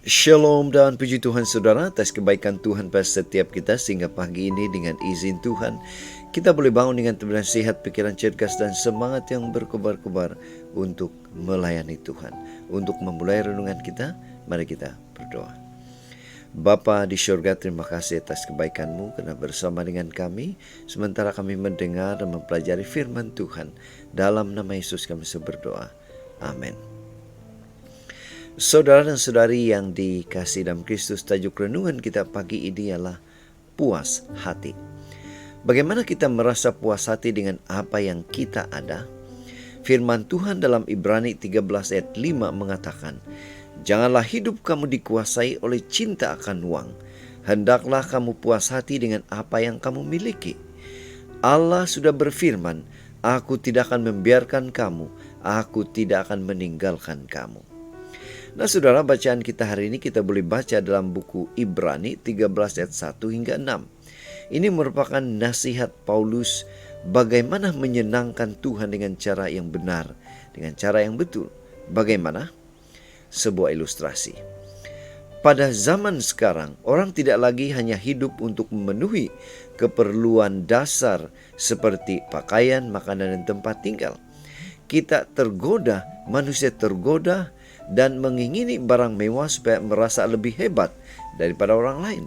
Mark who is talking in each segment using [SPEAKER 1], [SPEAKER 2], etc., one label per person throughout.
[SPEAKER 1] Shalom dan puji Tuhan saudara atas kebaikan Tuhan pada setiap kita, sehingga pagi ini dengan izin Tuhan kita boleh bangun dengan tubuh sehat, pikiran cerdas dan semangat yang berkobar-kobar untuk melayani Tuhan. Untuk memulai renungan kita, mari kita berdoa. Bapa di surga, terima kasih atas kebaikan-Mu karena bersama dengan kami sementara kami mendengar dan mempelajari firman Tuhan. Dalam nama Yesus kami berdoa. Amin. Saudara dan saudari yang dikasihi dalam Kristus, tajuk renungan kita pagi ini ialah puas hati. Bagaimana kita merasa puas hati dengan apa yang kita ada? Firman Tuhan dalam Ibrani 13 ayat 5 mengatakan, "Janganlah hidup kamu dikuasai oleh cinta akan uang. Hendaklah kamu puas hati dengan apa yang kamu miliki." Allah sudah berfirman, "Aku tidak akan membiarkan kamu, aku tidak akan meninggalkan kamu." Nah saudara, bacaan kita hari ini kita boleh baca dalam buku Ibrani 13 ayat 1 hingga 6. Ini merupakan nasihat Paulus bagaimana menyenangkan Tuhan dengan cara yang benar, dengan cara yang betul. Bagaimana? Sebuah ilustrasi. Pada zaman sekarang, orang tidak lagi hanya hidup untuk memenuhi keperluan dasar seperti pakaian, makanan, dan tempat tinggal. Kita tergoda, manusia tergoda dan mengingini barang mewah supaya merasa lebih hebat daripada orang lain.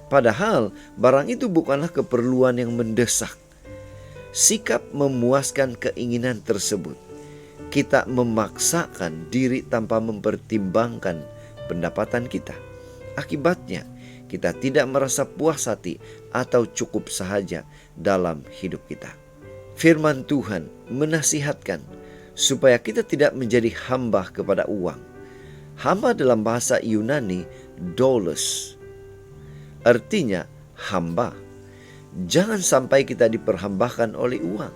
[SPEAKER 1] Padahal barang itu bukanlah keperluan yang mendesak. Sikap memuaskan keinginan tersebut, kita memaksakan diri tanpa mempertimbangkan pendapatan kita. Akibatnya, kita tidak merasa puas hati atau cukup sahaja dalam hidup kita. Firman Tuhan menasihatkan supaya kita tidak menjadi hamba kepada uang. Hamba dalam bahasa Yunani, doulos, artinya hamba. Jangan sampai kita diperhambakan oleh uang.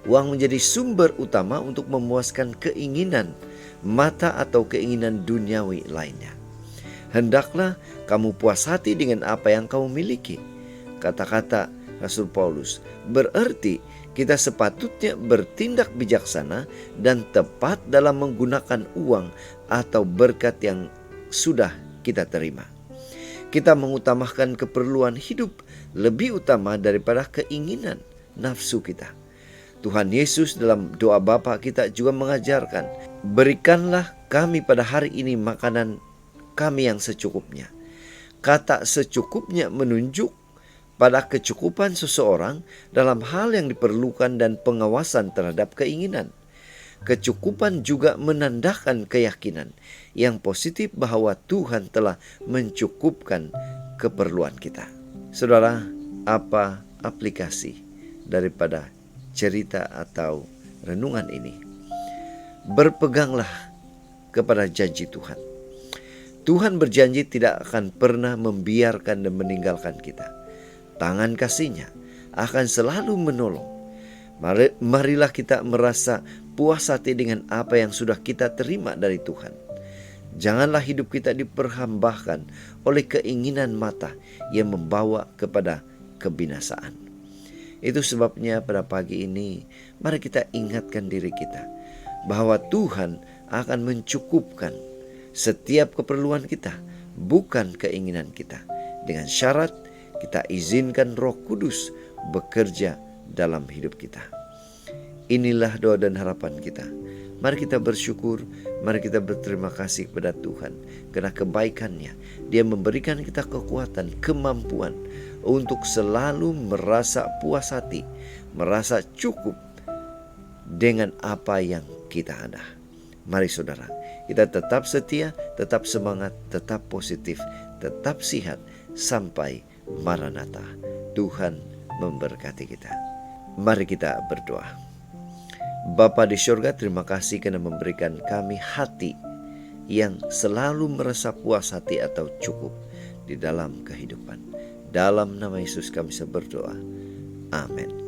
[SPEAKER 1] Uang menjadi sumber utama untuk memuaskan keinginan mata atau keinginan duniawi lainnya. Hendaklah kamu puas hati dengan apa yang kamu miliki. Kata-kata Rasul Paulus berarti kita sepatutnya bertindak bijaksana dan tepat dalam menggunakan uang atau berkat yang sudah kita terima. Kita mengutamakan keperluan hidup lebih utama daripada keinginan nafsu kita. Tuhan Yesus dalam doa Bapa kita juga mengajarkan, "Berikanlah kami pada hari ini makanan kami yang secukupnya." Kata secukupnya menunjuk pada kecukupan seseorang dalam hal yang diperlukan dan pengawasan terhadap keinginan. Kecukupan juga menandakan keyakinan yang positif bahwa Tuhan telah mencukupkan keperluan kita. Saudara, apa aplikasi daripada cerita atau renungan ini? Berpeganglah kepada janji Tuhan. Tuhan berjanji tidak akan pernah membiarkan dan meninggalkan kita. Tangan kasih-Nya akan selalu menolong. Marilah kita merasa puas hati dengan apa yang sudah kita terima dari Tuhan. Janganlah hidup kita diperhambakan oleh keinginan mata yang membawa kepada kebinasaan. Itu sebabnya pada pagi ini, mari kita ingatkan diri kita bahwa Tuhan akan mencukupkan setiap keperluan kita, bukan keinginan kita. Dengan syarat kita izinkan Roh Kudus bekerja dalam hidup kita. Inilah doa dan harapan kita. Mari kita bersyukur, mari kita berterima kasih kepada Tuhan karena kebaikan-Nya. Dia memberikan kita kekuatan, kemampuan untuk selalu merasa puas hati, merasa cukup dengan apa yang kita ada. Mari saudara, kita tetap setia, tetap semangat, tetap positif, tetap sehat sampai Maranatha. Tuhan memberkati kita. Mari kita berdoa. Bapa di surga, terima kasih karena memberikan kami hati yang selalu merasa puas hati atau cukup di dalam kehidupan. Dalam nama Yesus kami berdoa. Amin.